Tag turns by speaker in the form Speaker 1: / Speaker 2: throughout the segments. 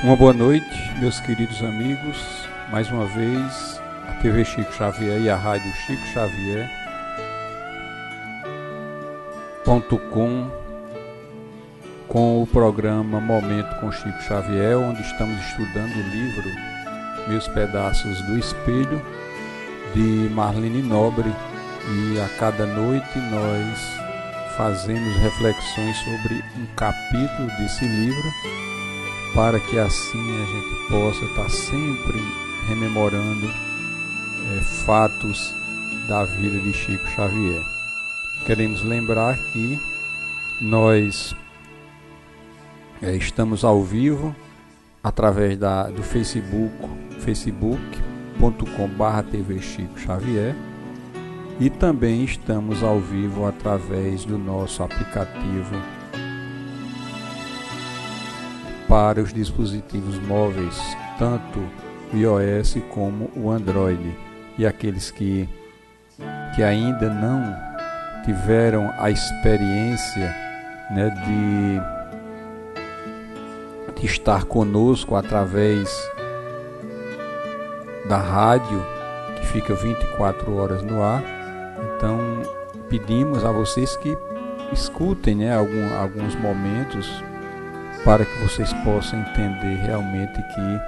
Speaker 1: Uma boa noite, meus queridos amigos. Mais uma vez, a TV Chico Xavier e a Rádio Chico Xavier.com com o programa Momento com Chico Xavier, onde estamos estudando o livro Meus Pedaços do Espelho, de Marlene Nobre, e a cada noite nós fazemos reflexões sobre um capítulo desse livro, para que assim a gente possa estar sempre rememorando fatos da vida de Chico Xavier. Queremos lembrar que nós estamos ao vivo através do facebook.com/TV Chico Xavier, e também estamos ao vivo através do nosso aplicativo para os dispositivos móveis, tanto o iOS como o Android. E aqueles que ainda não tiveram a experiência, de estar conosco através da rádio, que fica 24 horas no ar, então pedimos a vocês que escutem alguns momentos, para que vocês possam entender realmente que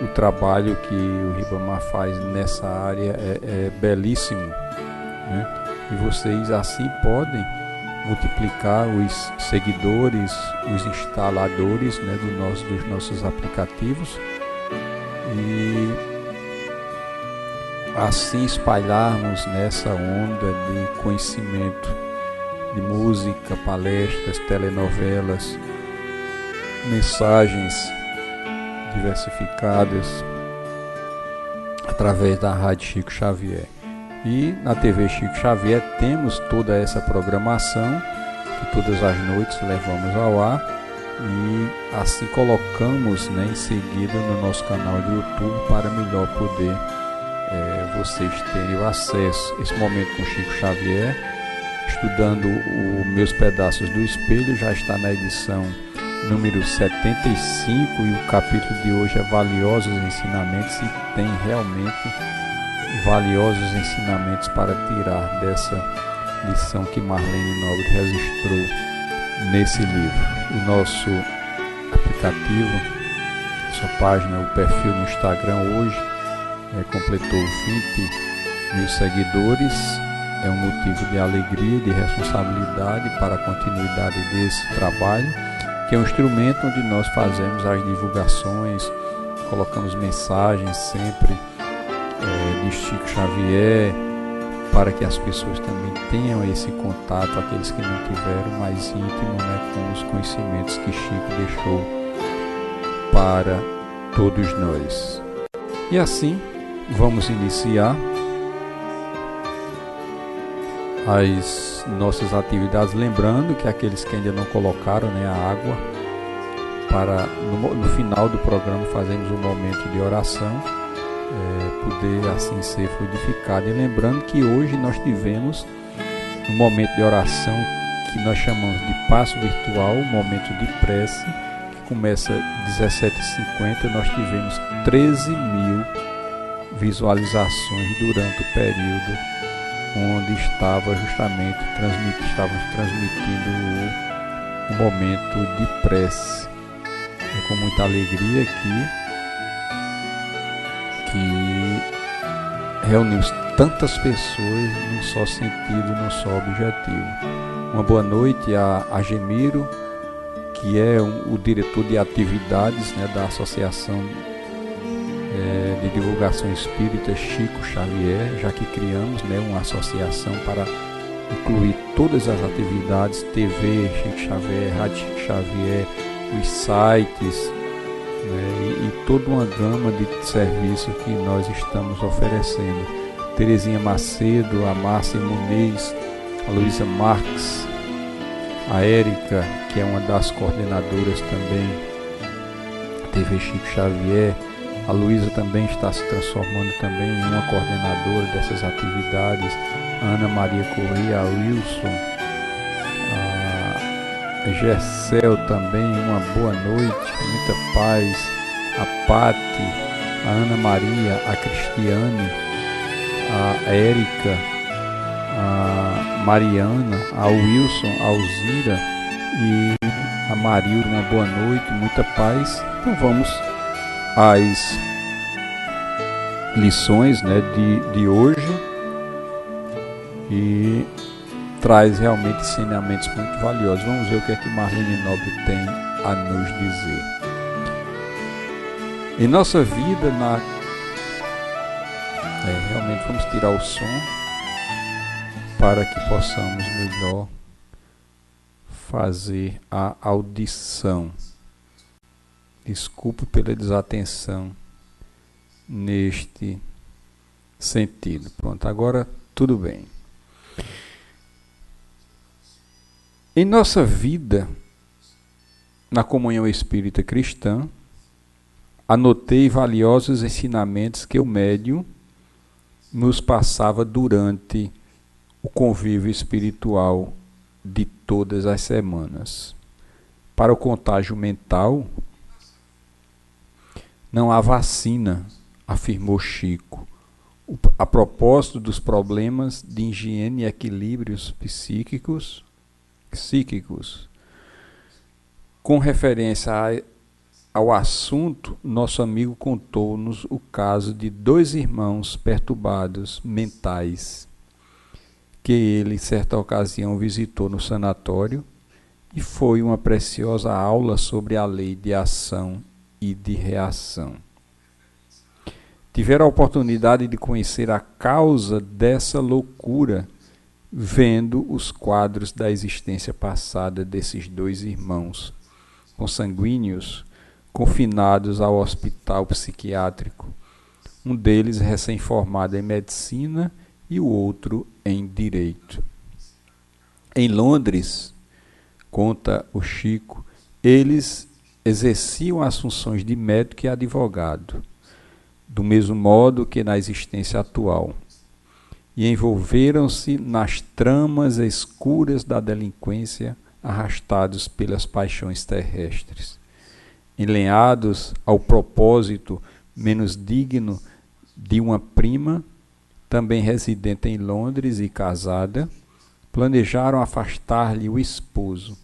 Speaker 1: o trabalho que o Ribamar faz nessa área é belíssimo, e vocês assim podem multiplicar os seguidores, os instaladores, dos nossos aplicativos, e assim espalharmos nessa onda de conhecimento de música, palestras, telenovelas, mensagens diversificadas através da Rádio Chico Xavier. E na TV Chico Xavier temos toda essa programação que todas as noites levamos ao ar, e assim colocamos em seguida no nosso canal do YouTube, para melhor poder vocês terem o acesso. Esse momento com Chico Xavier, estudando o Meus Pedaços do Espelho, já está na edição número 75, e o capítulo de hoje é Valiosos Ensinamentos, e tem realmente valiosos ensinamentos para tirar dessa lição que Marlene Nobre registrou nesse livro. O nosso aplicativo, sua página, o perfil no Instagram hoje completou 20 mil seguidores. É um motivo de alegria e de responsabilidade para a continuidade desse trabalho, que é um instrumento onde nós fazemos as divulgações, colocamos mensagens sempre de Chico Xavier, para que as pessoas também tenham esse contato, aqueles que não tiveram, mais íntimo, com os conhecimentos que Chico deixou para todos nós. E assim vamos iniciar as nossas atividades, lembrando que aqueles que ainda não colocaram a água, para no final do programa fazemos um momento de oração, poder assim ser fluidificado. E lembrando que hoje nós tivemos um momento de oração que nós chamamos de passo virtual, um momento de prece, que começa às 17h50. Nós tivemos 13 mil visualizações durante o período onde estávamos transmitindo o momento de prece. É com muita alegria que reunimos tantas pessoas num só sentido, num só objetivo. Uma boa noite a Gemiro, que é o diretor de atividades da Associação de Divulgação Espírita Chico Xavier, já que criamos uma associação para incluir todas as atividades, TV Chico Xavier, Rádio Chico Xavier, os sites, e toda uma gama de serviços que nós estamos oferecendo. Terezinha Macedo, a Márcia Muniz, a Luísa Marques, a Érica, que é uma das coordenadoras também da TV Chico Xavier. A Luísa também está se transformando também em uma coordenadora dessas atividades. A Ana Maria Corrêa, a Wilson, a Gessel também, uma boa noite, muita paz. a Pati, a Ana Maria, a Cristiane, a Érica, a Mariana, a Wilson, a Alzira e a Marilda. Uma boa noite, muita paz. Então vamos às lições, né, de hoje, e traz realmente ensinamentos muito valiosos. Vamos ver o que é que Marlene Nobre tem a nos dizer. Em nossa vida, realmente vamos tirar o som para que possamos melhor fazer a audição. Desculpe pela desatenção neste sentido. Pronto, agora tudo bem. Em nossa vida, na comunhão espírita cristã, anotei valiosos ensinamentos que o médium nos passava durante o convívio espiritual de todas as semanas. Para o contágio mental, não há vacina, afirmou Chico, a propósito dos problemas de higiene e equilíbrios psíquicos. Com referência ao assunto, nosso amigo contou-nos o caso de 2 irmãos perturbados mentais que ele, certa ocasião, visitou no sanatório, e foi uma preciosa aula sobre a lei de ação e de reação. Tiveram a oportunidade de conhecer a causa dessa loucura, vendo os quadros da existência passada desses 2 irmãos consanguíneos confinados ao hospital psiquiátrico, um deles recém-formado em medicina e o outro em direito. Em Londres, conta o Chico, eles exerciam as funções de médico e advogado, do mesmo modo que na existência atual, e envolveram-se nas tramas escuras da delinquência, arrastados pelas paixões terrestres. Enlenhados ao propósito menos digno de uma prima, também residente em Londres e casada, planejaram afastar-lhe o esposo.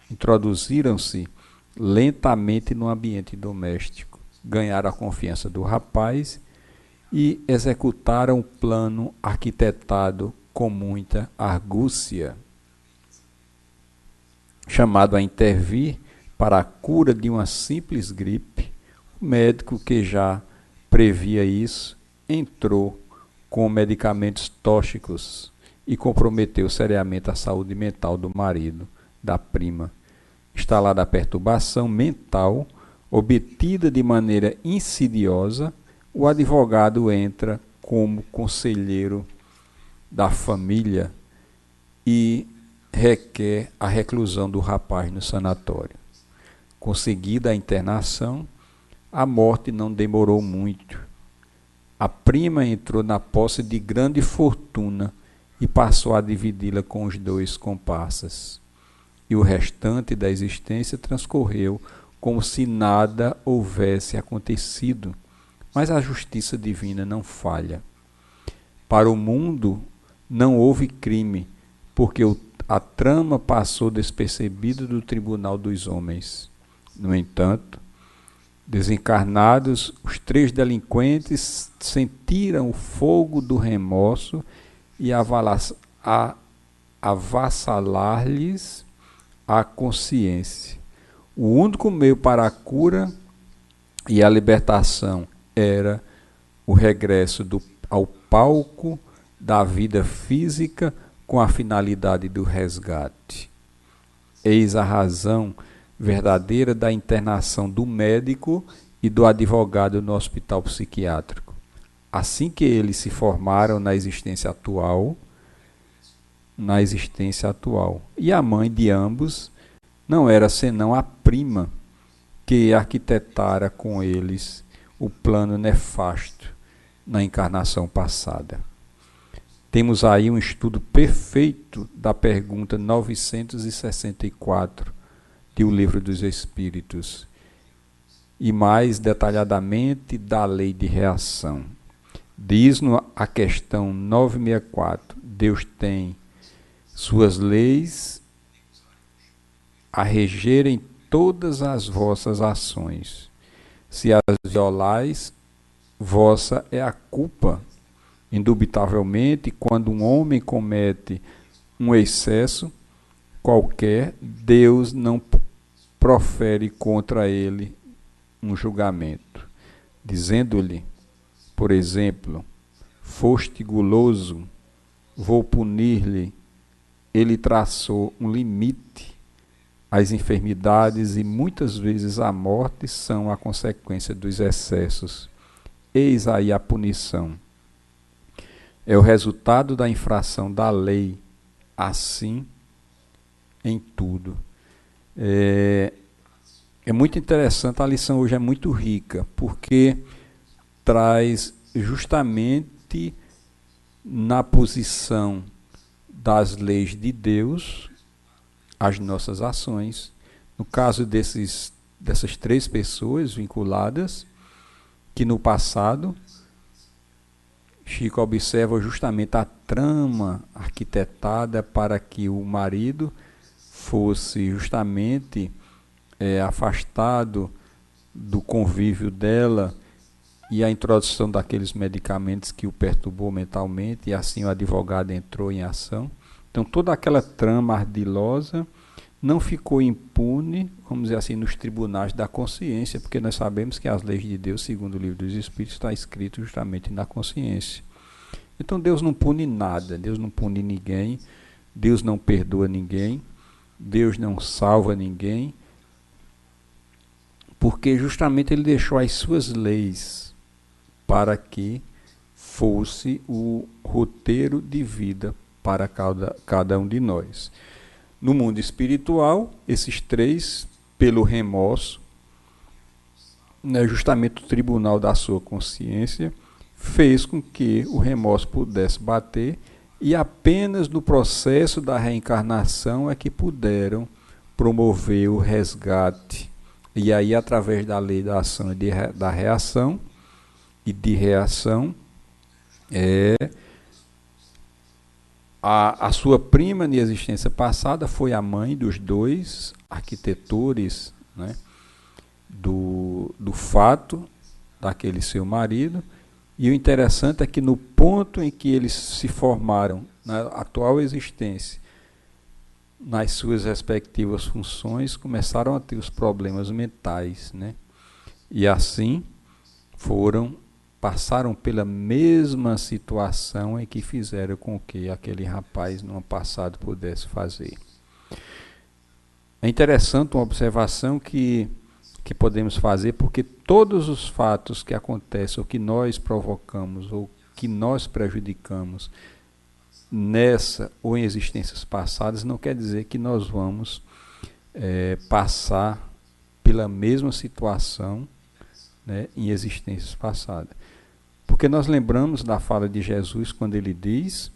Speaker 1: Introduziram-se lentamente no ambiente doméstico, ganharam a confiança do rapaz e executaram o plano arquitetado com muita argúcia. Chamado a intervir para a cura de uma simples gripe, o médico, que já previa isso, entrou com medicamentos tóxicos e comprometeu seriamente a saúde mental do marido, da prima. Instalada a perturbação mental, obtida de maneira insidiosa, o advogado entra como conselheiro da família e requer a reclusão do rapaz no sanatório. Conseguida a internação, a morte não demorou muito. A prima entrou na posse de grande fortuna e passou a dividi-la com os 2 comparsas. E o restante da existência transcorreu como se nada houvesse acontecido. Mas a justiça divina não falha. Para o mundo não houve crime, porque a trama passou despercebida do tribunal dos homens. No entanto, desencarnados, os 3 delinquentes sentiram o fogo do remorso e avassalar-lhes a consciência. O único meio para a cura e a libertação era o regresso ao palco da vida física com a finalidade do resgate. Eis a razão verdadeira da internação do médico e do advogado no hospital psiquiátrico. Assim que eles se formaram na existência atual, e a mãe de ambos não era senão a prima que arquitetara com eles o plano nefasto na encarnação passada. Temos aí um estudo perfeito da pergunta 964 de O Livro dos Espíritos. e mais detalhadamente da lei de reação. Diz-nos a questão 964, Deus tem suas leis a regerem todas as vossas ações. Se as violais, vossa é a culpa. Indubitavelmente, quando um homem comete um excesso qualquer, Deus não profere contra ele um julgamento, dizendo-lhe, por exemplo, foste guloso, vou punir-lhe. Ele traçou um limite. As enfermidades e muitas vezes a morte são a consequência dos excessos. Eis aí a punição. É o resultado da infração da lei, assim em tudo. É muito interessante, a lição hoje é muito rica, porque traz justamente na posição das leis de Deus as nossas ações. No caso dessas três pessoas vinculadas, que no passado, Chico observa justamente a trama arquitetada para que o marido fosse justamente afastado do convívio dela, e a introdução daqueles medicamentos que o perturbou mentalmente, e assim o advogado entrou em ação. Então toda aquela trama ardilosa não ficou impune, vamos dizer assim, nos tribunais da consciência, porque nós sabemos que as leis de Deus, segundo o livro dos Espíritos, está escrito justamente na consciência. Então Deus não pune nada, Deus não pune ninguém, Deus não perdoa ninguém, Deus não salva ninguém, porque justamente Ele deixou as suas leis para que fosse o roteiro de vida para cada um de nós. No mundo espiritual, esses três, pelo remorso, justamente o tribunal da sua consciência, fez com que o remorso pudesse bater, e apenas no processo da reencarnação é que puderam promover o resgate. E aí, através da lei da ação e da reação e de reação, a sua prima de existência passada foi a mãe dos dois arquitetores, né, do fato daquele seu marido. E o interessante é que no ponto em que eles se formaram na atual existência, nas suas respectivas funções, começaram a ter os problemas mentais, né? E assim passaram pela mesma situação em que fizeram com que aquele rapaz no passado pudesse fazer. É interessante uma observação que podemos fazer, porque todos os fatos que acontecem, ou que nós provocamos, ou que nós prejudicamos nessa ou em existências passadas, não quer dizer que nós vamos passar pela mesma situação, né, em existências passadas. Porque nós lembramos da fala de Jesus quando ele diz: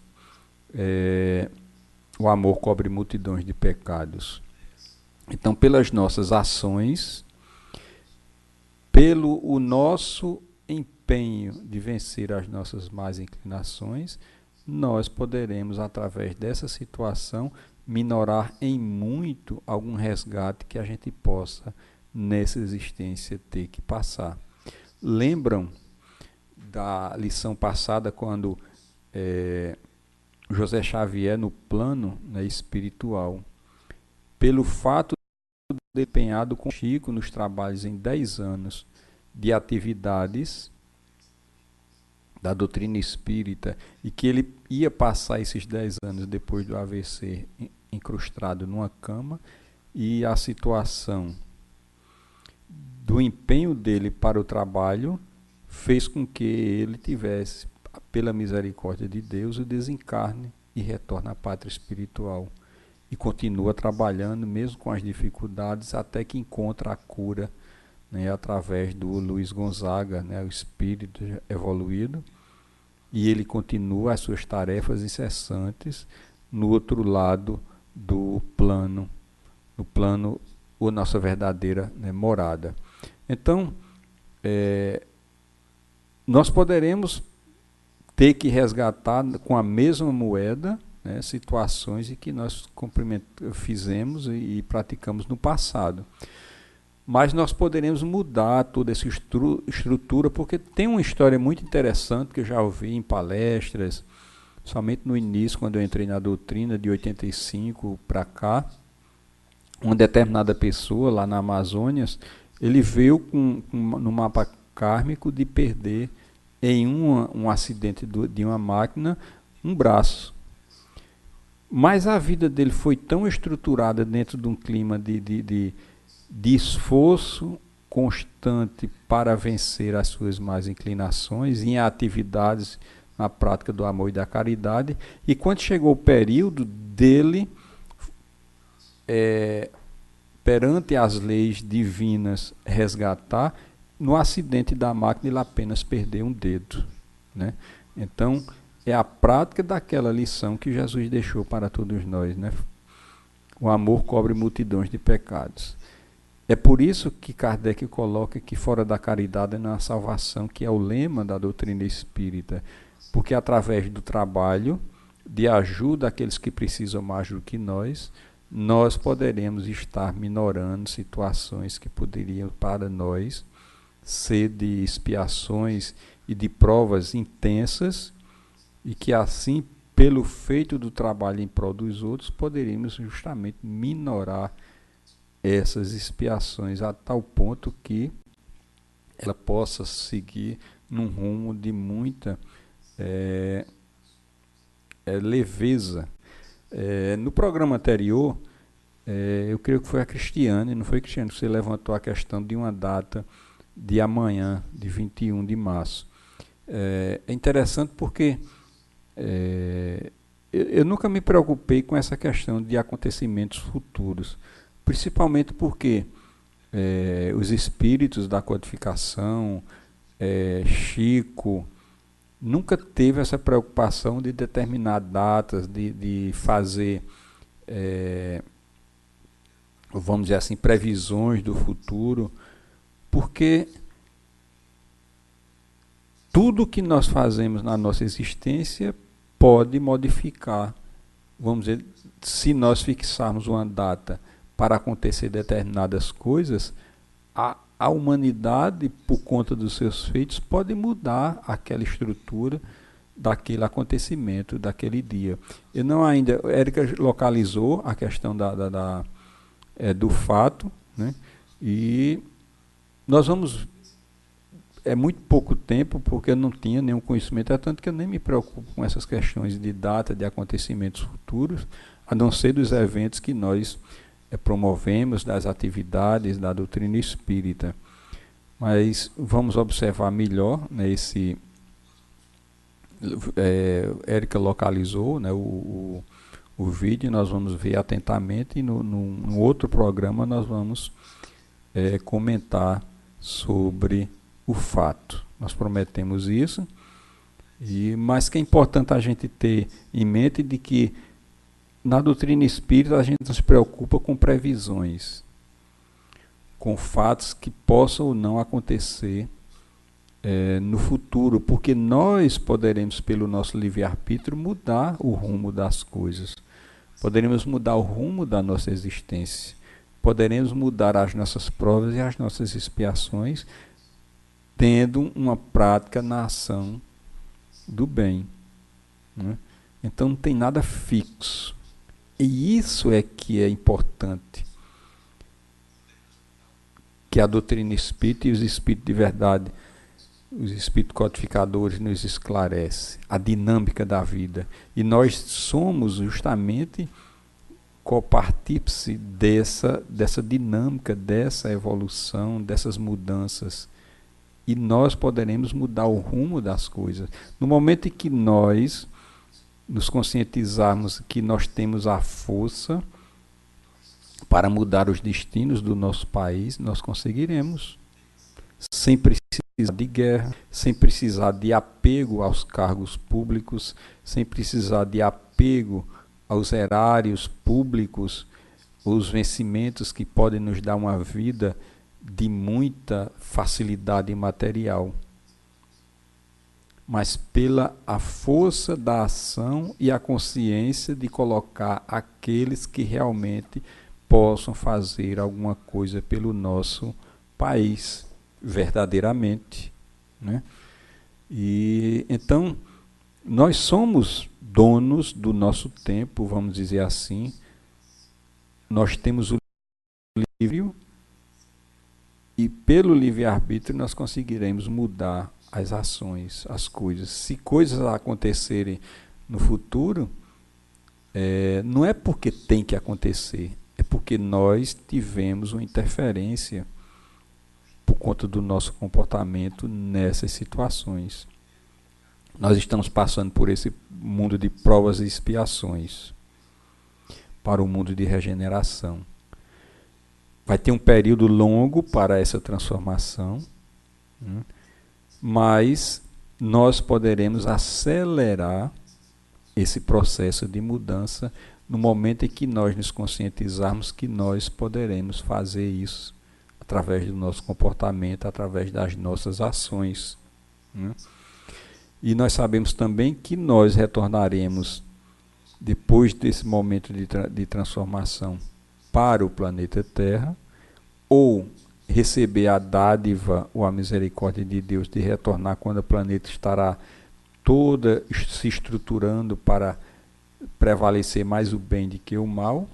Speaker 1: o amor cobre multidões de pecados. Então, pelas nossas ações, pelo o nosso empenho de vencer as nossas más inclinações, nós poderemos, através dessa situação, minorar em muito algum resgate que a gente possa, nessa existência, ter que passar. Lembram da lição passada, quando José Xavier, no plano, né, espiritual, pelo fato de empenhado com Chico nos trabalhos em 10 anos de atividades da doutrina espírita, e que ele ia passar esses 10 anos depois do AVC incrustado numa cama, e a situação do empenho dele para o trabalho fez com que ele tivesse, pela misericórdia de Deus, o desencarne e retorne à pátria espiritual. E continua trabalhando, mesmo com as dificuldades, até que encontra a cura, né, através do Luiz Gonzaga, né, o espírito evoluído, e ele continua as suas tarefas incessantes no outro lado do plano, no plano, ou nossa verdadeira, né, morada. Então, nós poderemos ter que resgatar com a mesma moeda, né, situações em que nós fizemos e praticamos no passado. Mas nós poderemos mudar toda essa estrutura, porque tem uma história muito interessante que eu já ouvi em palestras, somente no início, quando eu entrei na doutrina, de 85 para cá. Uma determinada pessoa lá na Amazônia, ele veio no mapa kármico de perder em um acidente de uma máquina um braço. Mas a vida dele foi tão estruturada dentro de um clima de esforço constante para vencer as suas más inclinações, em atividades na prática do amor e da caridade, e quando chegou o período dele, perante as leis divinas, resgatar, no acidente da máquina ele apenas perdeu um dedo, né? Então, é a prática daquela lição que Jesus deixou para todos nós, né? O amor cobre multidões de pecados. É por isso que Kardec coloca que fora da caridade não há salvação, que é o lema da doutrina espírita, porque através do trabalho, de ajuda àqueles que precisam mais do que nós poderemos estar minorando situações que poderiam para nós ser de expiações e de provas intensas, e que assim, pelo feito do trabalho em prol dos outros, poderíamos justamente minorar essas expiações a tal ponto que ela possa seguir num rumo de muita leveza. No programa anterior, eu creio que foi a Cristiane, não foi, Cristiane, que você levantou a questão de uma data de amanhã, de 21 de março. É interessante porque eu nunca me preocupei com essa questão de acontecimentos futuros, principalmente porque os espíritos da codificação, Chico, nunca teve essa preocupação de determinar datas, de fazer, vamos dizer assim, previsões do futuro, porque tudo que nós fazemos na nossa existência pode modificar. Vamos dizer, se nós fixarmos uma data para acontecer determinadas coisas, a humanidade, por conta dos seus feitos, pode mudar aquela estrutura daquele acontecimento, daquele dia. Eu não ainda, Érica localizou a questão do fato, né? E nós vamos, muito pouco tempo, porque eu não tinha nenhum conhecimento, é tanto que eu nem me preocupo com essas questões de data, de acontecimentos futuros, a não ser dos eventos que nós promovemos, das atividades da doutrina espírita. Mas vamos observar melhor, né, Érica localizou, né, o vídeo, nós vamos ver atentamente, e no outro programa nós vamos comentar sobre o fato. Nós prometemos isso, mas que é importante a gente ter em mente de que na doutrina espírita a gente não se preocupa com previsões, com fatos que possam ou não acontecer no futuro, porque nós poderemos, pelo nosso livre-arbítrio, mudar o rumo das coisas, poderemos mudar o rumo da nossa existência, poderemos mudar as nossas provas e as nossas expiações, tendo uma prática na ação do bem, né? Então não tem nada fixo. E isso é que é importante, que a doutrina espírita e os espíritos de verdade, os espíritos codificadores, nos esclarece a dinâmica da vida. E nós somos justamente copartícipe dessa dinâmica, dessa evolução, dessas mudanças. E nós poderemos mudar o rumo das coisas. No momento em que nós nos conscientizarmos que nós temos a força para mudar os destinos do nosso país, nós conseguiremos, sem precisar de guerra, sem precisar de apego aos cargos públicos, sem precisar de apego aos erários públicos, os vencimentos que podem nos dar uma vida de muita facilidade material, mas pela a força da ação e a consciência de colocar aqueles que realmente possam fazer alguma coisa pelo nosso país, verdadeiramente, né? E então nós somos donos do nosso tempo, vamos dizer assim. Nós temos o livre e pelo livre-arbítrio nós conseguiremos mudar as ações, as coisas. Se coisas acontecerem no futuro, não é porque tem que acontecer, é porque nós tivemos uma interferência por conta do nosso comportamento nessas situações. Nós estamos passando por esse mundo de provas e expiações para o mundo de regeneração. Vai ter um período longo para essa transformação, né? Mas nós poderemos acelerar esse processo de mudança no momento em que nós nos conscientizarmos que nós poderemos fazer isso através do nosso comportamento, através das nossas ações, né? E nós sabemos também que nós retornaremos, depois desse momento de transformação, para o planeta Terra, ou receber a dádiva ou a misericórdia de Deus de retornar quando o planeta estará toda se estruturando para prevalecer mais o bem do que o mal,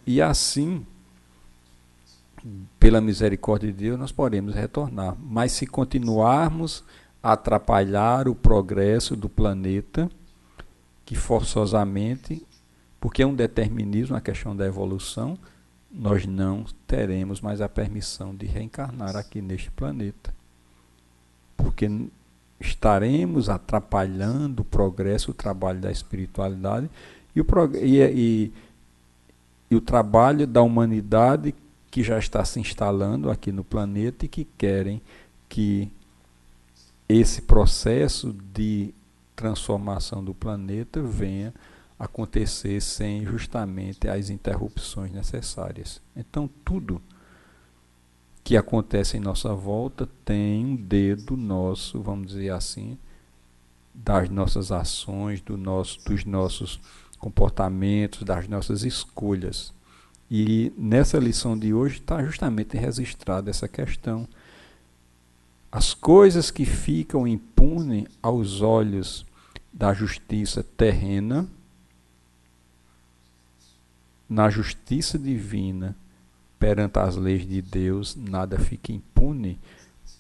Speaker 1: e assim, pela misericórdia de Deus, nós podemos retornar. Mas se continuarmos a atrapalhar o progresso do planeta, que forçosamente, porque é um determinismo, a questão da evolução, nós não teremos mais a permissão de reencarnar aqui neste planeta. Porque estaremos atrapalhando o progresso, o trabalho da espiritualidade e o trabalho da humanidade que já está se instalando aqui no planeta e que querem que esse processo de transformação do planeta venha acontecer sem justamente as interrupções necessárias. Então, tudo que acontece em nossa volta tem um dedo nosso, vamos dizer assim, das nossas ações, dos nossos comportamentos, das nossas escolhas. E nessa lição de hoje está justamente registrada essa questão. As coisas que ficam impunes aos olhos da justiça terrena, na justiça divina, perante as leis de Deus, nada fica impune,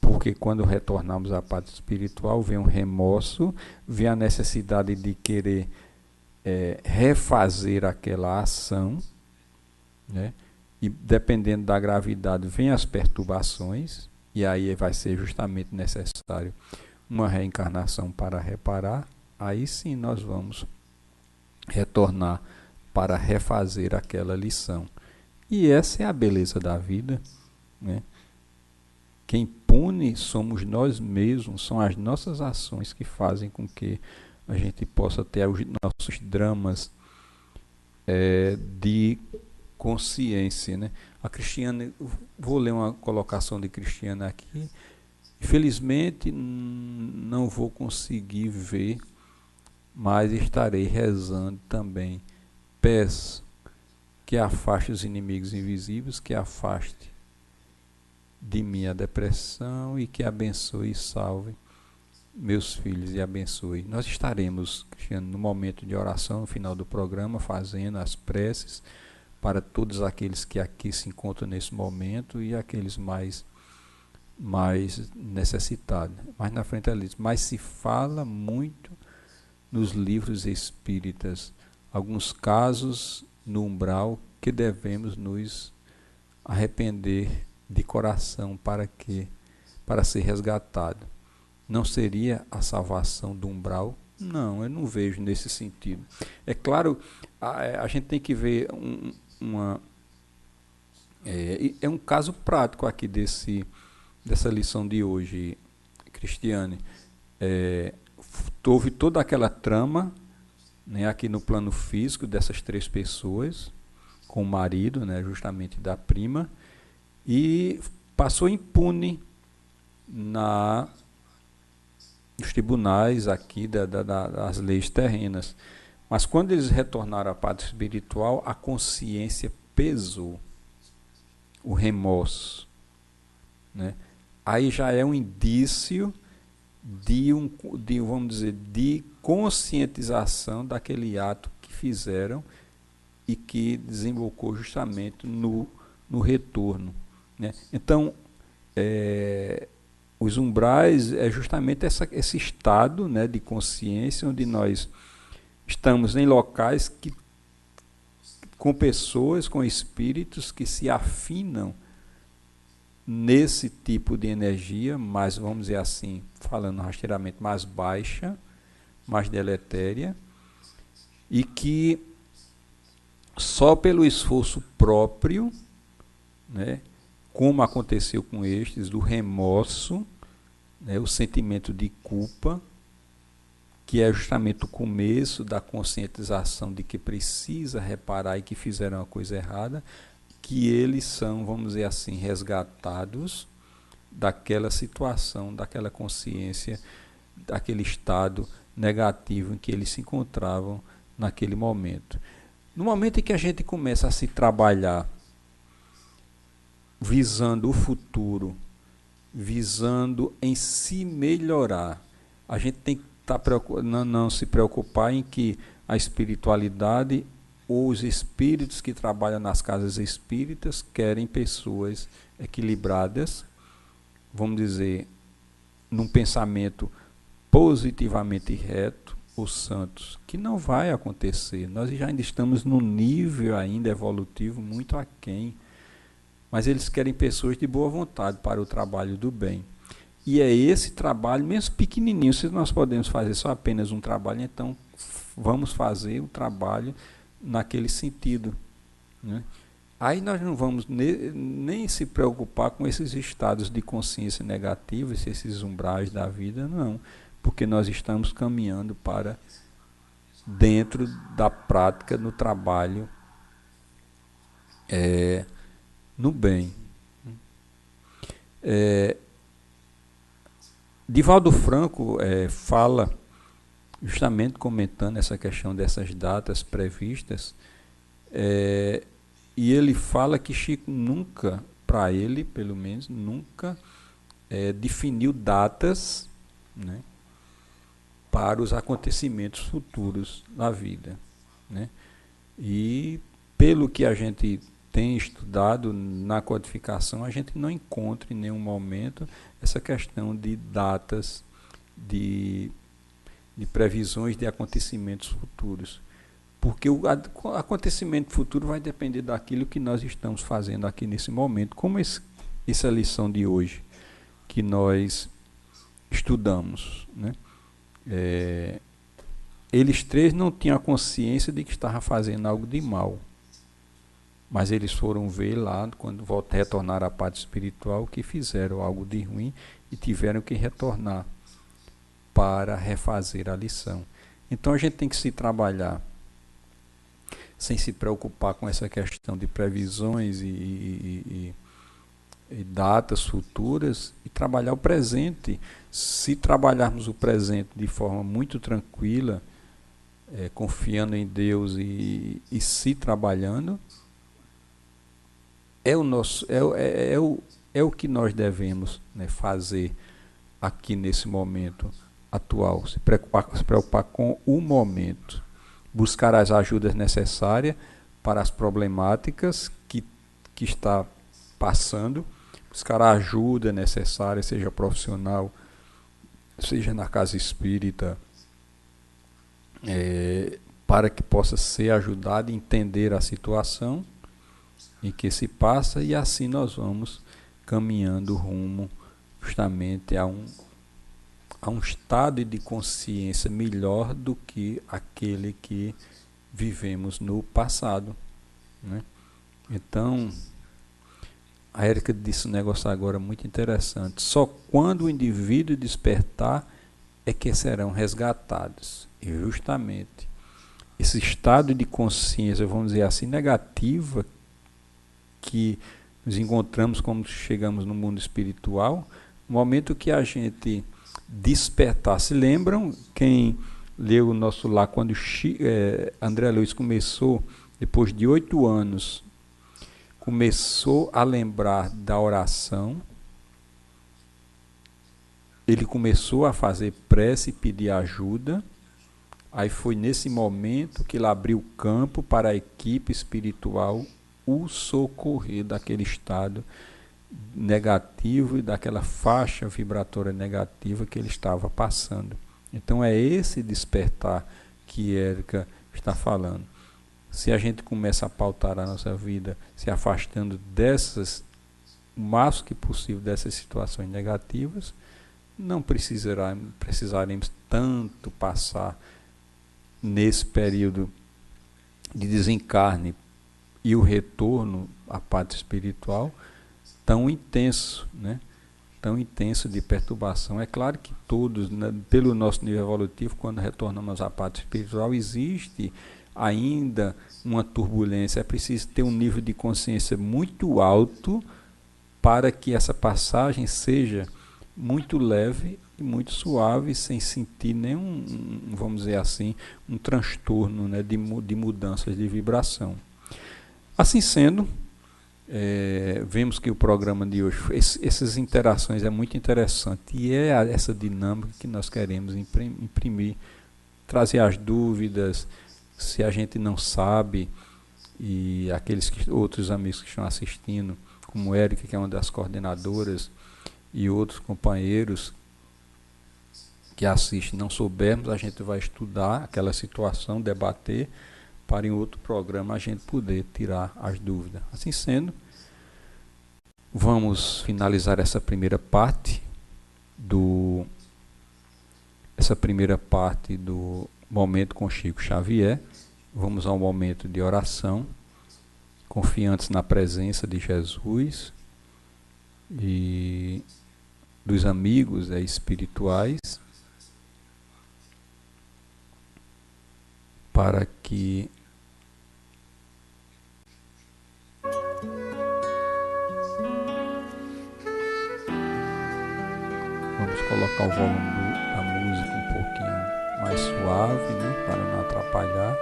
Speaker 1: porque quando retornamos à pátria espiritual, vem um remorso, vem a necessidade de querer refazer aquela ação, né? E dependendo da gravidade, vem as perturbações, e aí vai ser justamente necessário uma reencarnação para reparar. Aí sim nós vamos retornar para refazer aquela lição. E essa é a beleza da vida, né? Quem pune somos nós mesmos, são as nossas ações que fazem com que a gente possa ter os nossos dramas de consciência, né? A Cristiane, vou ler uma colocação de Cristiane aqui. Infelizmente não vou conseguir ver, mas estarei rezando também. Peço que afaste os inimigos invisíveis, que afaste de mim a depressão e que abençoe e salve meus filhos e abençoe. Nós estaremos, Cristiano, no momento de oração, no final do programa, fazendo as preces para todos aqueles que aqui se encontram nesse momento e aqueles mais necessitados. Mais na frente ali, mas se fala muito nos livros espíritas, alguns casos no umbral que devemos nos arrepender de coração para ser resgatado. Não seria a salvação do umbral? Não, eu não vejo nesse sentido. É claro, a gente tem que ver um caso prático aqui dessa lição de hoje, Cristiane. Houve toda aquela trama, né, aqui no plano físico dessas três pessoas, com o marido, né, justamente da prima, e passou impune nos tribunais aqui das leis terrenas. Mas quando eles retornaram à pátria espiritual, a consciência pesou, o remorso, né? Aí já é um indício vamos dizer, de conscientização daquele ato que fizeram e que desembocou justamente no retorno, né? Então, os umbrais é justamente esse estado, né, de consciência onde nós estamos em locais com pessoas, com espíritos que se afinam nesse tipo de energia, mais, vamos dizer assim, falando rasteiramente, mais baixa, mais deletéria, e que só pelo esforço próprio, né, como aconteceu com estes, do remorso, né, o sentimento de culpa, que é justamente o começo da conscientização de que precisa reparar e que fizeram a coisa errada, que eles são, vamos dizer assim, resgatados daquela situação, daquela consciência, daquele estado negativo em que eles se encontravam naquele momento. No momento em que a gente começa a se trabalhar visando o futuro, visando em se melhorar, a gente tem que não se preocupar em que a espiritualidade ou os espíritos que trabalham nas casas espíritas querem pessoas equilibradas, vamos dizer, num pensamento positivamente reto, os santos, que não vai acontecer. Nós já ainda estamos num nível ainda evolutivo muito aquém, mas eles querem pessoas de boa vontade para o trabalho do bem. E é esse trabalho, mesmo pequenininho, se nós podemos fazer só apenas um trabalho, então vamos fazer o trabalho naquele sentido, né? Aí nós não vamos nem se preocupar com esses estados de consciência negativos, esses umbrais da vida, não, porque nós estamos caminhando para dentro da prática, no trabalho, no bem. Divaldo Franco fala, justamente comentando essa questão dessas datas previstas, e ele fala que Chico nunca, para ele pelo menos, nunca definiu datas, né, para os acontecimentos futuros da vida, né? E pelo que a gente tem estudado na codificação, a gente não encontra em nenhum momento essa questão de datas, de previsões de acontecimentos futuros. Porque o acontecimento futuro vai depender daquilo que nós estamos fazendo aqui nesse momento, como essa lição de hoje que nós estudamos, né? Eles três não tinham a consciência de que estavam fazendo algo de mal, mas eles foram ver lá, quando retornaram à parte espiritual, que fizeram algo de ruim e tiveram que retornar para refazer a lição. Então a gente tem que se trabalhar sem se preocupar com essa questão de previsões e datas futuras, e trabalhar o presente. Se trabalharmos o presente de forma muito tranquila, confiando em Deus e se trabalhando, é o que nós devemos, né, fazer aqui nesse momento atual, se preocupar com o momento, buscar as ajudas necessárias para as problemáticas que está passando, buscar a ajuda necessária, seja profissional, seja na casa espírita, para que possa ser ajudado a entender a situação em que se passa, e assim nós vamos caminhando rumo justamente a um estado de consciência melhor do que aquele que vivemos no passado, né? Então, a Érica disse um negócio agora muito interessante: só quando o indivíduo despertar é que serão resgatados. E justamente esse estado de consciência, vamos dizer assim, negativa, que nos encontramos quando chegamos no mundo espiritual, no momento que a gente despertar. Se lembram, quem leu o nosso lar, quando André Luiz começou, depois de 8 anos, começou a lembrar da oração, ele começou a fazer prece e pedir ajuda. Aí foi nesse momento que ele abriu o campo para a equipe espiritual o socorrer daquele estado negativo e daquela faixa vibratória negativa que ele estava passando. Então é esse despertar que Érica está falando. Se a gente começa a pautar a nossa vida se afastando dessas, o máximo que possível dessas situações negativas, não precisaremos tanto passar nesse período de desencarne e o retorno à pátria espiritual tão intenso, né? Tão intenso de perturbação. É claro que todos, né, pelo nosso nível evolutivo, quando retornamos à pátria espiritual, existe ainda uma turbulência. É preciso ter um nível de consciência muito alto para que essa passagem seja muito leve e muito suave, sem sentir nenhum, vamos dizer assim, um transtorno, né, de mudanças de vibração. Assim sendo, vemos que o programa de hoje, essas interações é muito interessante e é essa dinâmica que nós queremos imprimir, trazer as dúvidas, se a gente não sabe, e outros amigos que estão assistindo, como Érica, que é uma das coordenadoras, e outros companheiros que assistem, não soubermos, a gente vai estudar aquela situação, debater, para em outro programa a gente poder tirar as dúvidas. Assim sendo, vamos finalizar essa primeira parte do momento com Chico Xavier. Vamos ao momento de oração, confiantes na presença de Jesus e dos amigos espirituais, para que vamos colocar o volume da música um pouquinho mais suave, né, para não atrapalhar.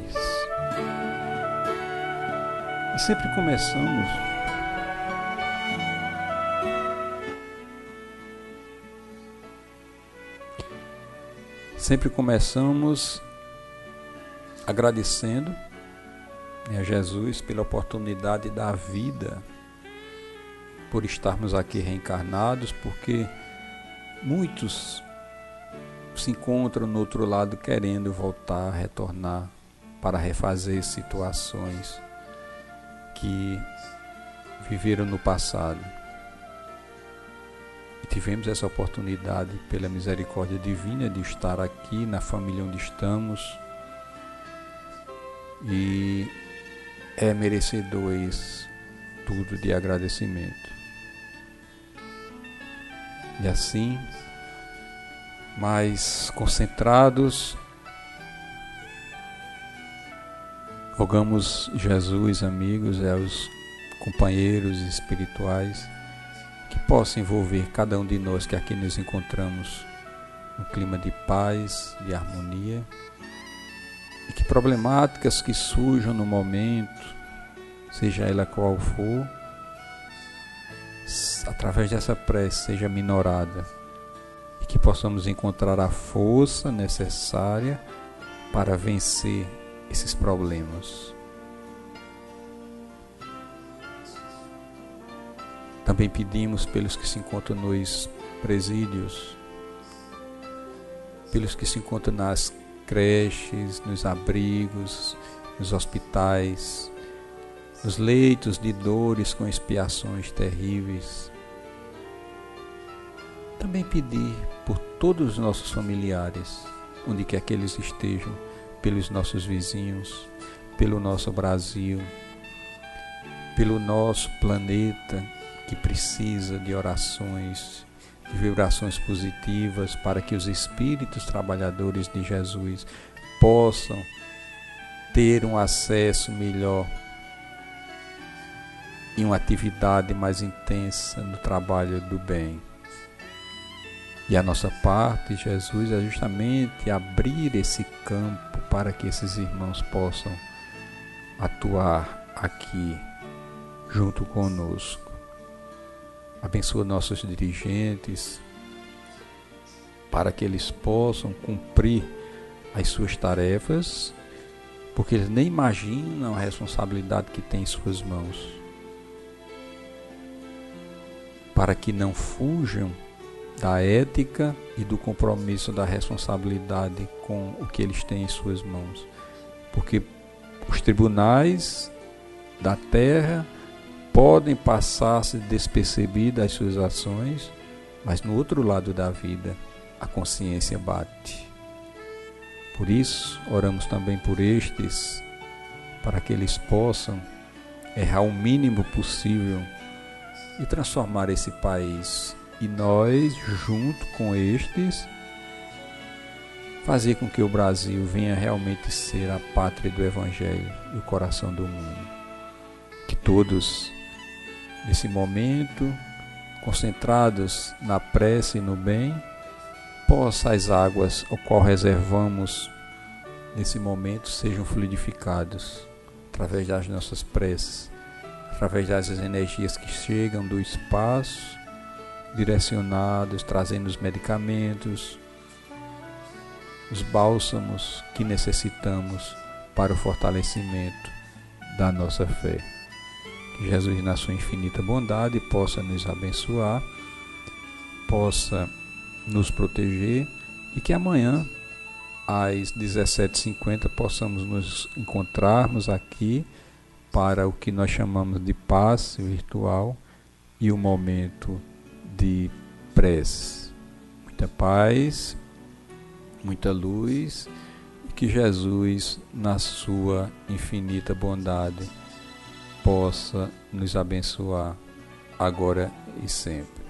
Speaker 1: Isso. E sempre começamos agradecendo, né, a Jesus pela oportunidade da vida, por estarmos aqui reencarnados, porque muitos se encontram no outro lado querendo voltar, retornar para refazer situações que viveram no passado. E tivemos essa oportunidade, pela misericórdia divina, de estar aqui na família onde estamos, e é merecedor isso tudo de agradecimento. E assim, mais concentrados, rogamos Jesus, amigos, aos companheiros espirituais, que possa envolver cada um de nós que aqui nos encontramos um clima de paz, de harmonia, e que problemáticas que surjam no momento, seja ela qual for, através dessa prece seja minorada, e que possamos encontrar a força necessária para vencer esses problemas. Também pedimos pelos que se encontram nos presídios, pelos que se encontram nas creches, nos abrigos, nos hospitais, nos leitos de dores com expiações terríveis. Também pedir por todos os nossos familiares, onde quer que eles estejam, pelos nossos vizinhos, pelo nosso Brasil, pelo nosso planeta, que precisa de orações, de vibrações positivas, para que os espíritos trabalhadores de Jesus possam ter um acesso melhor em uma atividade mais intensa no trabalho do bem. E a nossa parte, Jesus, é justamente abrir esse campo para que esses irmãos possam atuar aqui junto conosco. Abençoa nossos dirigentes para que eles possam cumprir as suas tarefas, porque eles nem imaginam a responsabilidade que tem em suas mãos. Para que não fujam da ética e do compromisso da responsabilidade com o que eles têm em suas mãos. Porque os tribunais da terra podem passar-se despercebidas as suas ações, mas no outro lado da vida a consciência bate. Por isso, oramos também por estes, para que eles possam errar o mínimo possível e transformar esse país. E nós, junto com estes, fazer com que o Brasil venha realmente ser a pátria do Evangelho e o coração do mundo. Que todos, nesse momento, concentrados na prece e no bem, possa as águas ao qual reservamos nesse momento sejam fluidificados através das nossas preces, através das energias que chegam do espaço, direcionados, trazendo os medicamentos, os bálsamos que necessitamos para o fortalecimento da nossa fé. Que Jesus, na sua infinita bondade, possa nos abençoar, possa nos proteger e que amanhã, às 17h50, possamos nos encontrarmos aqui para o que nós chamamos de passe virtual e o momento de prece. Muita paz, muita luz e que Jesus, na sua infinita bondade, possa nos abençoar agora e sempre.